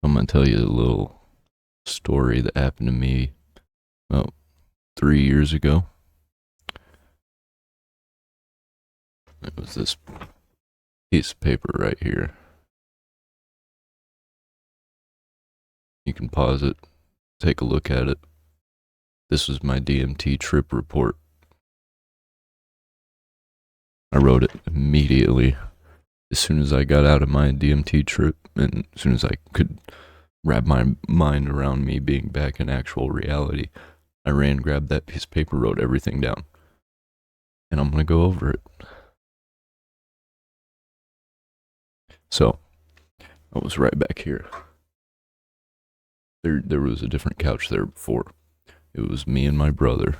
I'm gonna tell you a little story that happened to me about 3 years ago. It was this piece of paper right here. You can pause it, take a look at it. This was my DMT trip report. I wrote it immediately as soon as I got out of my DMT trip, and as soon as I could wrap my mind around me being back in actual reality, I ran, grabbed that piece of paper, wrote everything down. And I'm going to go over it. So, I was right back here. There was a different couch there before. It was me and my brother.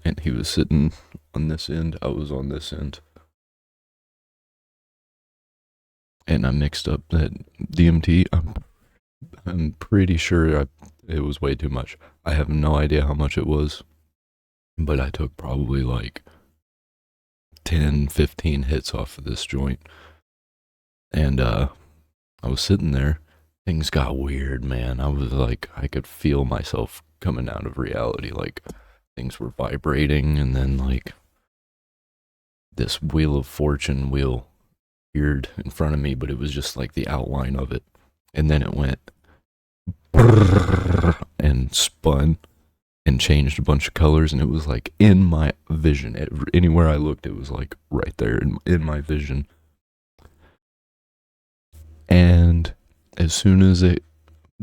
And he was sitting on this end, I was on this end. And I mixed up that DMT. I'm pretty sure it was way too much. I have no idea how much it was, but I took probably like 10, 15 hits off of this joint. And I was sitting there. Things got weird, man. I was like, I could feel myself coming out of reality. Like, things were vibrating, and then like this Wheel of Fortune wheel appeared in front of me, but it was just like the outline of it. And then it went and spun and changed a bunch of colors, and it was like in my vision. Anywhere I looked, it was like right there in my vision. And as soon as it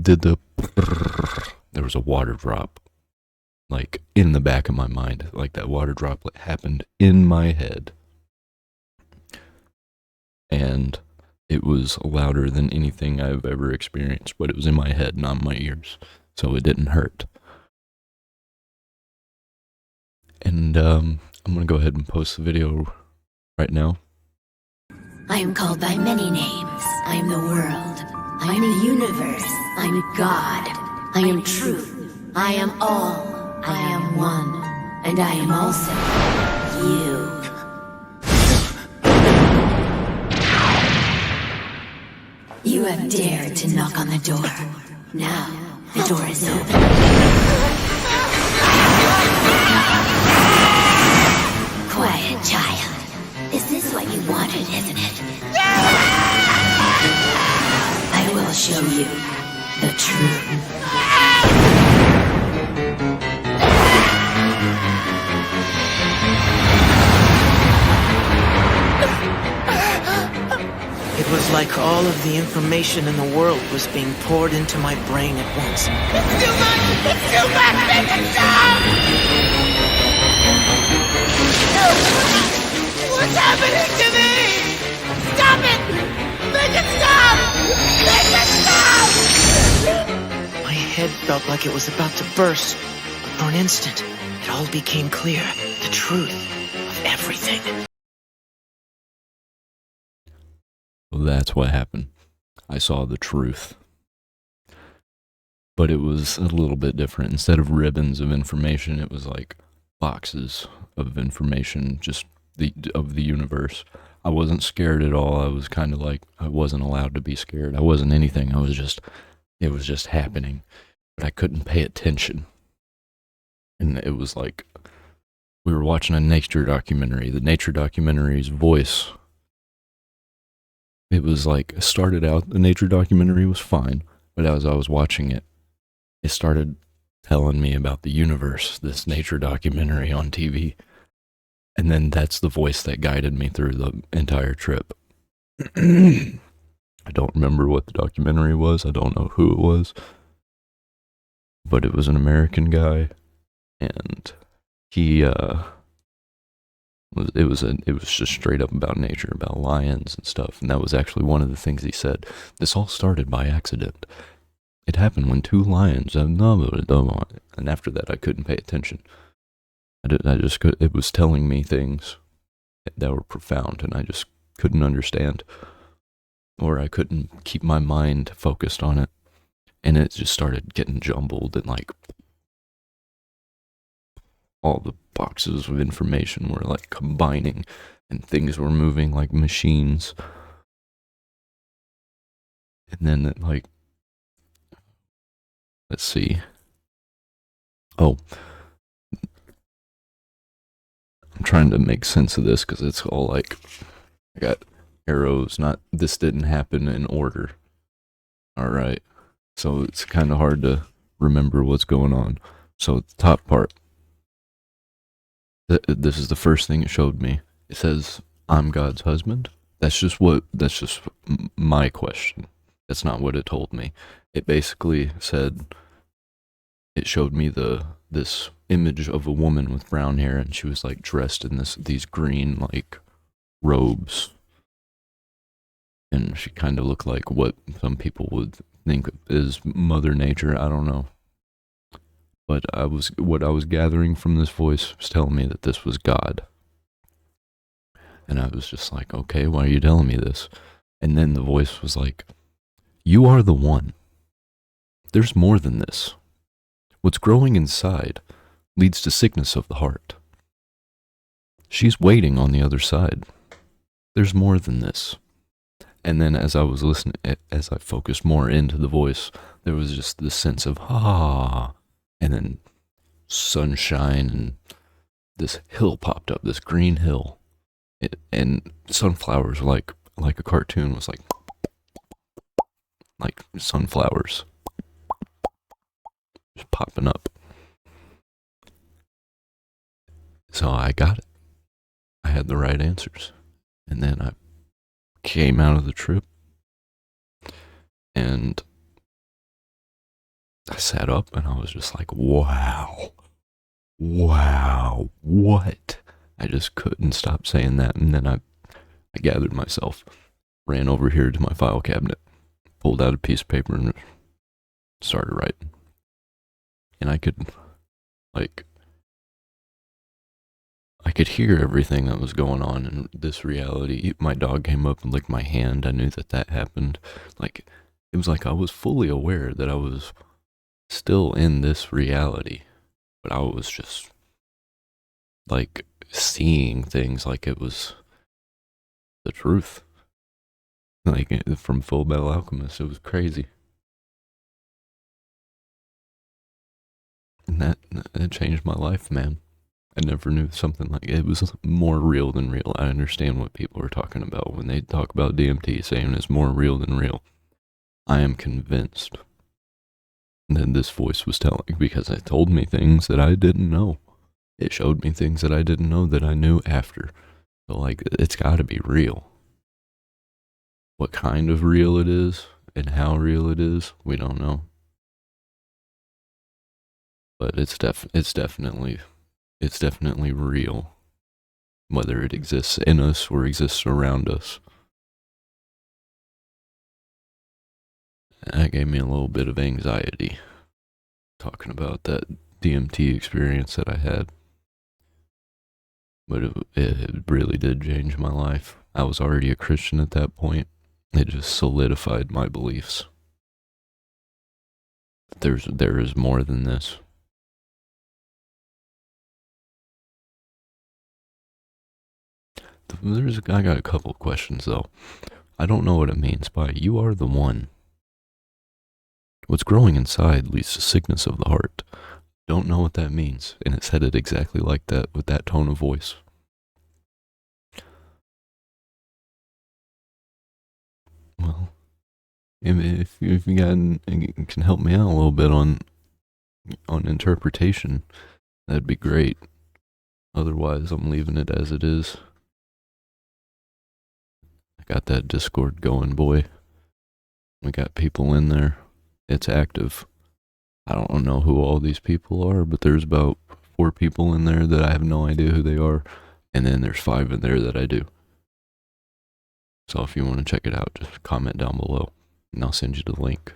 did there was a water drop, like in the back of my mind, like that water droplet happened in my head. And it was louder than anything I've ever experienced, but it was in my head, not in my ears, so it didn't hurt. And I'm gonna go ahead and post the video right now. I am called by many names. I am the world. I am the universe. I am God. I am truth. I am all. I am one. And I am also you. You have dared to knock on the door. Now, the door is open. Quiet, child. Is this what you wanted, isn't it? I will show you the truth. It was like all of the information in the world was being poured into my brain at once. It's too much! It's too much! Make it stop! No! What's happening to me? Stop it! Make it stop! Make it stop! My head felt like it was about to burst. But for an instant, it all became clear. The truth of everything. That's what happened. I saw the truth. But it was a little bit different. Instead of ribbons of information, it was like boxes of information, just of the universe. I wasn't scared at all. I was kind of like, I wasn't allowed to be scared. I wasn't anything. It was just happening. But I couldn't pay attention. And it was like, we were watching a nature documentary. The nature documentary's voice, it was like, it started out, the nature documentary was fine, but as I was watching it, it started telling me about the universe, this nature documentary on TV. And then that's the voice that guided me through the entire trip. I don't remember what the documentary was. I don't know who it was. But it was an American guy, and he, it was just straight up about nature, about lions and stuff, and that was actually one of the things he said. This all started by accident. It happened when two lions, and after that I couldn't pay attention. It was telling me things that were profound, and I just couldn't understand, or I couldn't keep my mind focused on it, and it just started getting jumbled, and like all the boxes of information were like combining, and things were moving like machines. And then, like, let's see. Oh, I'm trying to make sense of this because it's all like, I got arrows, not, this didn't happen in order. All right. So it's kind of hard to remember what's going on. So the top part, this is the first thing it showed me. It says, I'm God's husband. That's just my question. That's not what it told me. It basically said, it showed me this image of a woman with brown hair, and she was like dressed in these green like robes, and she kind of looked like what some people would think is Mother Nature. I don't know, but what I was gathering from this voice was telling me that this was God, and I was just like, okay, why are you telling me this? And then the voice was like, you are the one. There's more than this. What's growing inside leads to sickness of the heart. She's waiting on the other side. There's more than this. And then as I was listening, as I focused more into the voice, there was just this sense of, and then sunshine, and this hill popped up, this green hill. And sunflowers, like a cartoon, was like sunflowers just popping up. So I got it. I had the right answers. And then I came out of the trip and I sat up and I was just like, wow, what? I just couldn't stop saying that. And then I gathered myself, ran over here to my file cabinet, pulled out a piece of paper and started writing. And I could hear everything that was going on in this reality. My dog came up and licked my hand. I knew that happened. Like, it was like I was fully aware that I was still in this reality, but I was just like seeing things like it was the truth. Like from Full Metal Alchemist, it was crazy. And that changed my life, man. I never knew something like it was more real than real. I understand what people are talking about when they talk about DMT, saying it's more real than real. I am convinced that this voice was telling, because it told me things that I didn't know. It showed me things that I didn't know that I knew after. So, like, it's got to be real. What kind of real it is and how real it is, we don't know. But it's definitely real, whether it exists in us or exists around us. And that gave me a little bit of anxiety, talking about that DMT experience that I had. But it really did change my life. I was already a Christian at that point. It just solidified my beliefs. There is more than this. I got a couple of questions though. I don't know what it means by you are the one. What's growing inside leads to sickness of the heart. Don't know what that means. And it said it exactly like that with that tone of voice. Well, if you can help me out a little bit on interpretation, that'd be great. Otherwise, I'm leaving it as it is. I got that Discord going, boy. We got people in there. It's active. I don't know who all these people are, but there's about 4 people in there that I have no idea who they are. And then there's 5 in there that I do. So if you want to check it out, just comment down below and I'll send you the link.